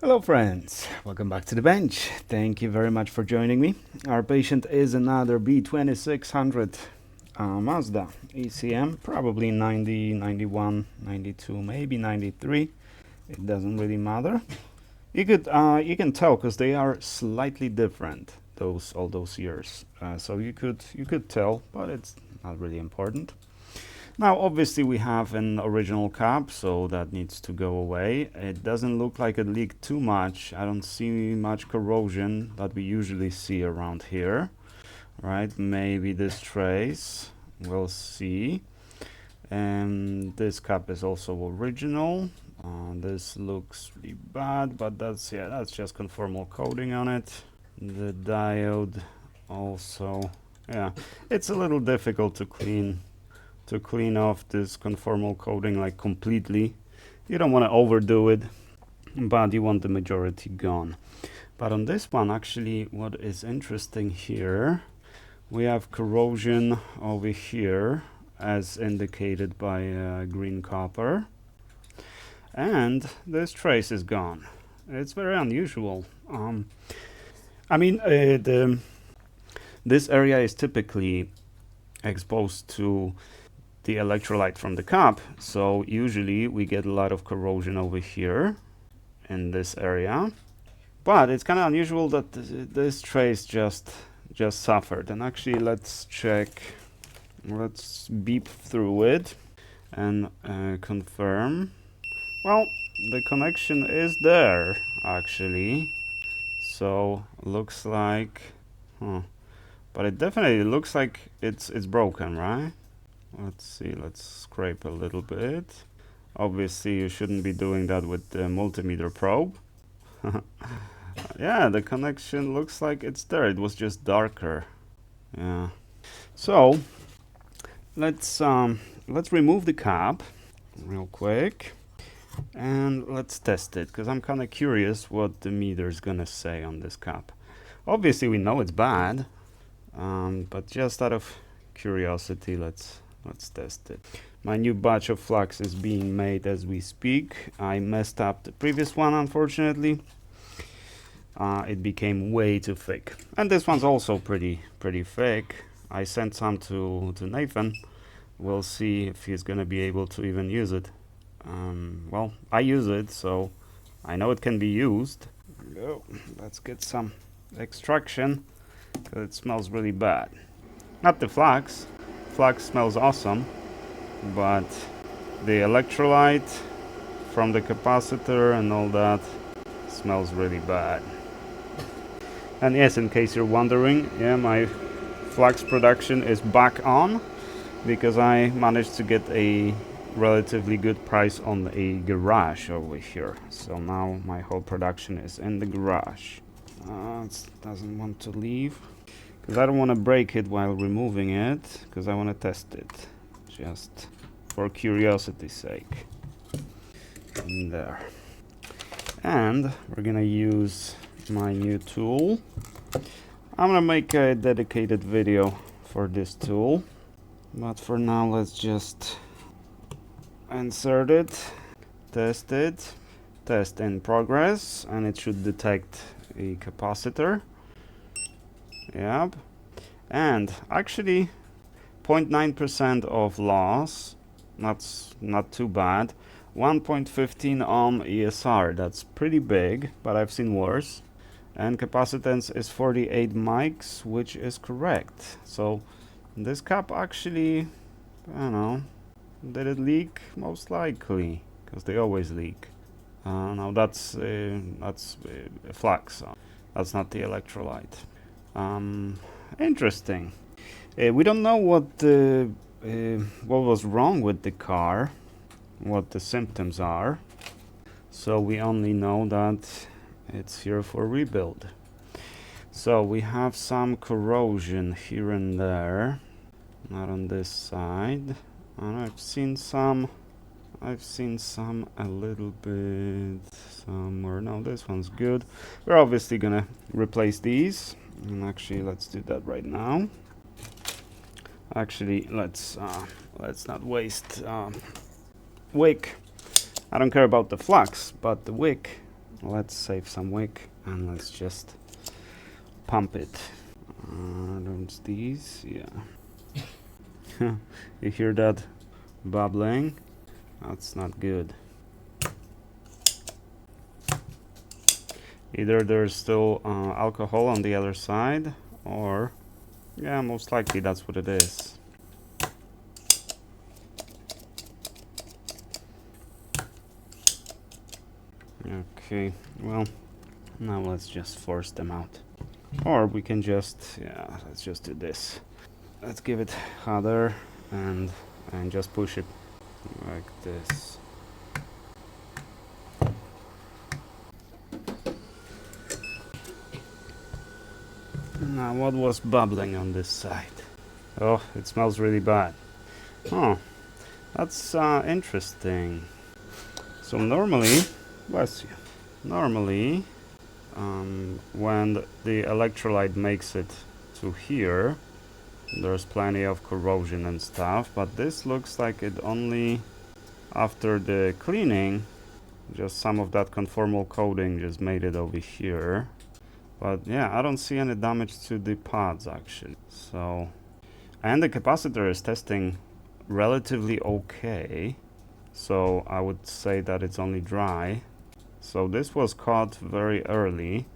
Hello friends, welcome back to the bench. Thank you very much for joining me. Our patient is another b2600 Mazda ECM, probably 90, 91, 92, maybe 93. It doesn't really matter. You can tell because they are slightly different all those years. So you could tell, but it's not really important. Now, obviously, we have an original cap, so that needs to go away. It doesn't look like it leaked too much. I don't see much corrosion that we usually see around here, right? Maybe this trace, we'll see. And this cap is also original. This looks really bad, but that's just conformal coating on it. The diode also, it's a little difficult to clean off this conformal coating like completely. You don't want to overdo it, but you want the majority gone. But on this one, actually, what is interesting here, we have corrosion over here as indicated by green copper, and this trace is gone. It's very unusual. This area is typically exposed to the electrolyte from the cap, so usually we get a lot of corrosion over here in this area, but it's kind of unusual that this trace just suffered. And actually, let's beep through it and confirm. Well, the connection is there actually, so looks like but it definitely looks like it's broken, right? Let's see, let's scrape a little bit. Obviously, you shouldn't be doing that with the multimeter probe. Yeah, the connection looks like it's there. It was just darker. Yeah. So let's remove the cap real quick and let's test it, because I'm kind of curious what the meter is gonna say on this cap. Obviously, we know it's bad, but just out of curiosity, let's test it. My new batch of flux is being made as we speak. I messed up the previous one, unfortunately. It became way too thick, and this one's also pretty thick. I sent some to Nathan. We'll see if he's gonna be able to even use it. Well, I use it, so I know it can be used. Go. Let's get some extraction, because it smells really bad. Not the flux. Flux smells awesome, but the electrolyte from the capacitor and all that smells really bad. And yes, in case you're wondering, yeah, my flux production is back on, because I managed to get a relatively good price on a garage over here. So now my whole production is in the garage. It doesn't want to leave, because I don't want to break it while removing it, because I want to test it just for curiosity's sake. In there. And we're gonna use my new tool. I'm gonna make a dedicated video for this tool, but for now let's just insert it, test it, test in progress, and it should detect a capacitor. Yep. And actually 0.9% of loss, that's not too bad. 1.15 ohm ESR, that's pretty big, but I've seen worse. And capacitance is 48 mics, which is correct. So this cap actually, I don't know, did it leak? Most likely, because they always leak. Now that's flux, that's not the electrolyte. Interesting. We don't know what was wrong with the car, what the symptoms are, so we only know that it's here for rebuild. So we have some corrosion here and there, not on this side, and I've seen some a little bit somewhere. No, this one's good. We're obviously gonna replace these, and actually let's do that right now. Actually, let's not waste wick. I don't care about the flux, but the wick let's save some wick and let's just pump it. There's these, yeah. You hear that bubbling? That's not good. Either there's still alcohol on the other side, or yeah, most likely that's what it is. Okay, well, now let's just force them out. Or we can just, yeah, let's just do this. Let's give it harder and just push it like this. Now, what was bubbling on this side? Oh, it smells really bad. Oh, that's interesting. So normally, bless you. Normally, when the electrolyte makes it to here, there's plenty of corrosion and stuff, but this looks like it only after the cleaning, just some of that conformal coating just made it over here. But yeah, I don't see any damage to the pods actually. So, and the capacitor is testing relatively okay. So I would say that it's only dry. So this was caught very early.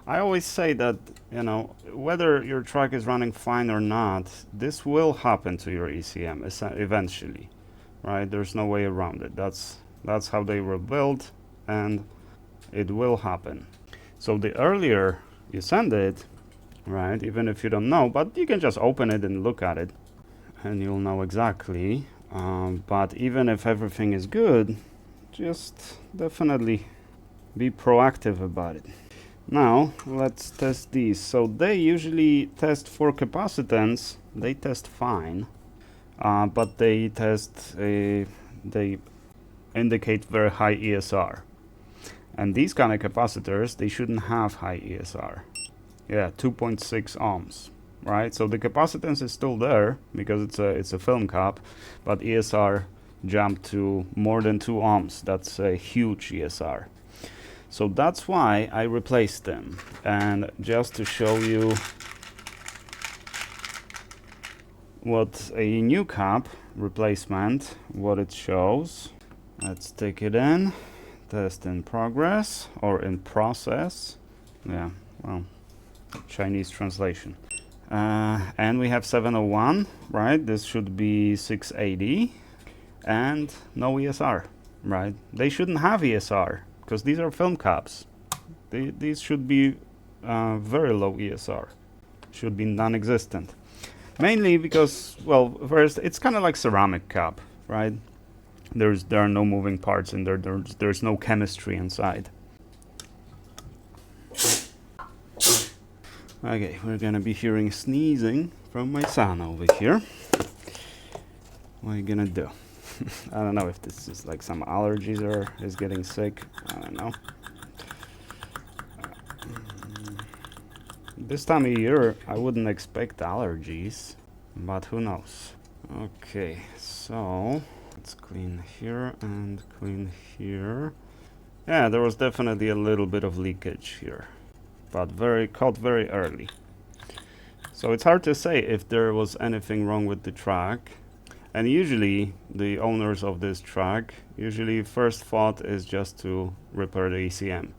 I always say that, you know, whether your truck is running fine or not, this will happen to your ECM eventually, right? There's no way around it. That's how they were built, and it will happen. So the earlier you send it, right, even if you don't know, but you can just open it and look at it, and you'll know exactly. But even if everything is good, just definitely be proactive about it. Now let's test these. So they usually test for capacitance, they test fine, but they test they indicate very high ESR, and these kind of capacitors, they shouldn't have high ESR. Yeah, 2.6 ohms, right? So the capacitance is still there because it's a film cap, but ESR jumped to more than 2 ohms. That's a huge ESR. So that's why I replaced them. And just to show you what a new cap replacement, what it shows, let's stick it in. Test in progress, or in process. Yeah, well, Chinese translation. And we have 701, right? This should be 680, and no ESR, right? They shouldn't have ESR because these are film caps. These should be very low ESR, should be non-existent. Mainly because, well, first, it's kind of like ceramic cap, right? There are no moving parts in there. There's no chemistry inside. Okay, we're gonna be hearing sneezing from my son over here. What are you gonna do? I don't know if this is like some allergies or is getting sick. I don't know. This time of year, I wouldn't expect allergies, but who knows? Okay, so let's clean here and clean here. Yeah, there was definitely a little bit of leakage here, but caught very early. So it's hard to say if there was anything wrong with the track. And usually the owners of this track, usually first thought is just to repair the ECM,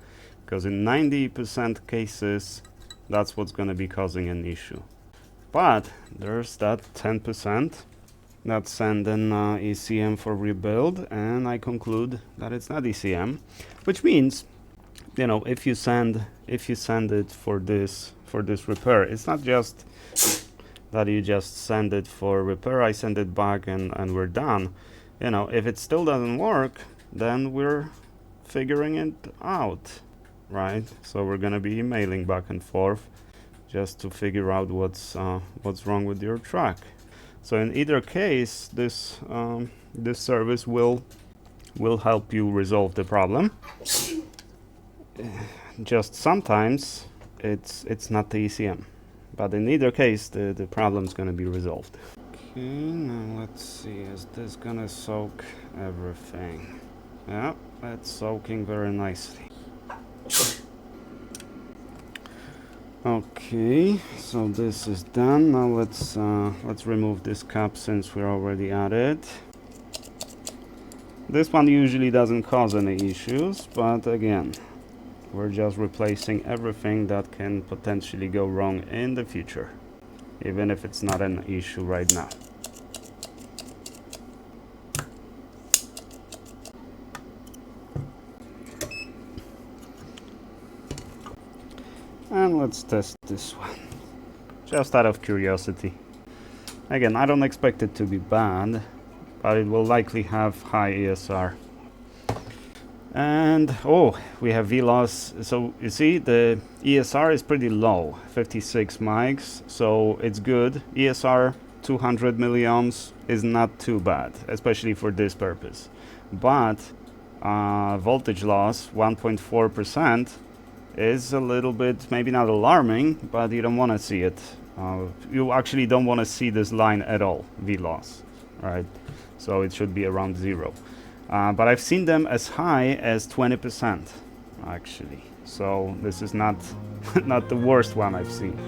because in 90% cases that's what's going to be causing an issue. But there's that 10% that send an ECM for rebuild, and I conclude that it's not ECM, which means, you know, if you send it for this repair, it's not just that you just send it for repair, I send it back and we're done. You know, if it still doesn't work, then we're figuring it out, right? So we're gonna be emailing back and forth just to figure out what's wrong with your truck. So in either case, this service will help you resolve the problem. Just sometimes it's not the ECM. But in either case, the problem's going to be resolved. Okay, now let's see, is this going to soak everything? Yeah, it's soaking very nicely. Okay, so this is done. Now let's remove this cap since we're already at it. This one usually doesn't cause any issues, but again, we're just replacing everything that can potentially go wrong in the future, even if it's not an issue right now. And let's test this one, just out of curiosity. Again, I don't expect it to be bad, but it will likely have high ESR. And oh, we have V-loss. So you see the ESR is pretty low, 56 mics, so it's good. ESR 200 milliohms is not too bad, especially for this purpose. But voltage loss 1.4% is a little bit, maybe not alarming, but you don't want to see it. You actually don't want to see this line at all, V-loss, right? So it should be around 0. But I've seen them as high as 20%, actually. So this is not, not the worst one I've seen.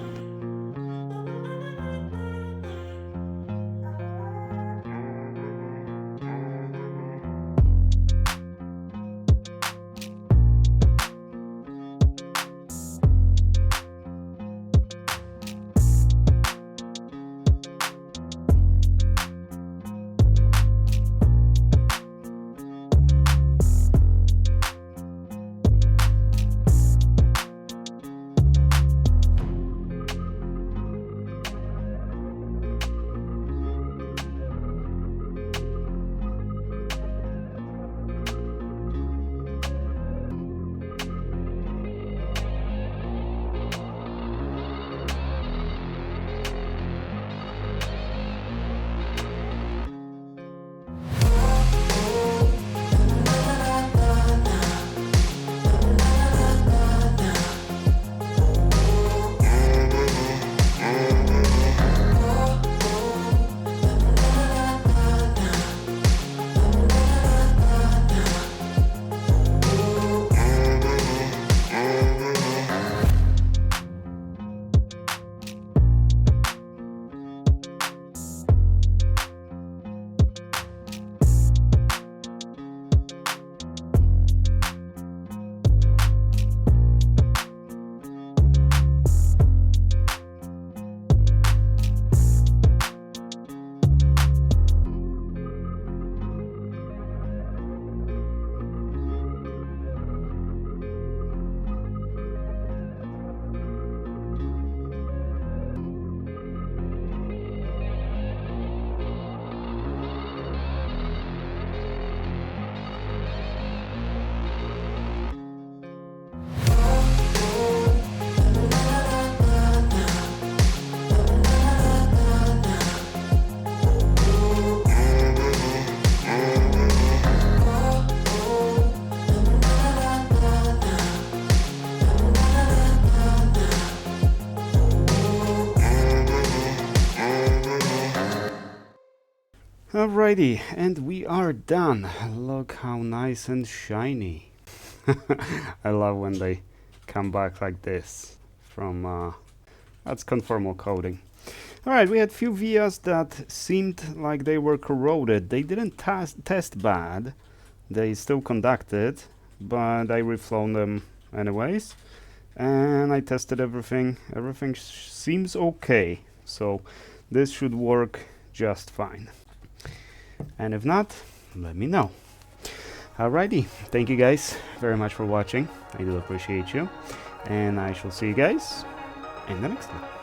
Alrighty, and we are done. Look how nice and shiny. I love when they come back like this from that's conformal coating. Alright, we had few vias that seemed like they were corroded. They didn't test bad. They still conducted, but I reflown them anyways. And I tested everything. Everything seems okay. So this should work just fine. And if not, let me know. Alrighty, thank you guys very much for watching. I do appreciate you. And I shall see you guys in the next one.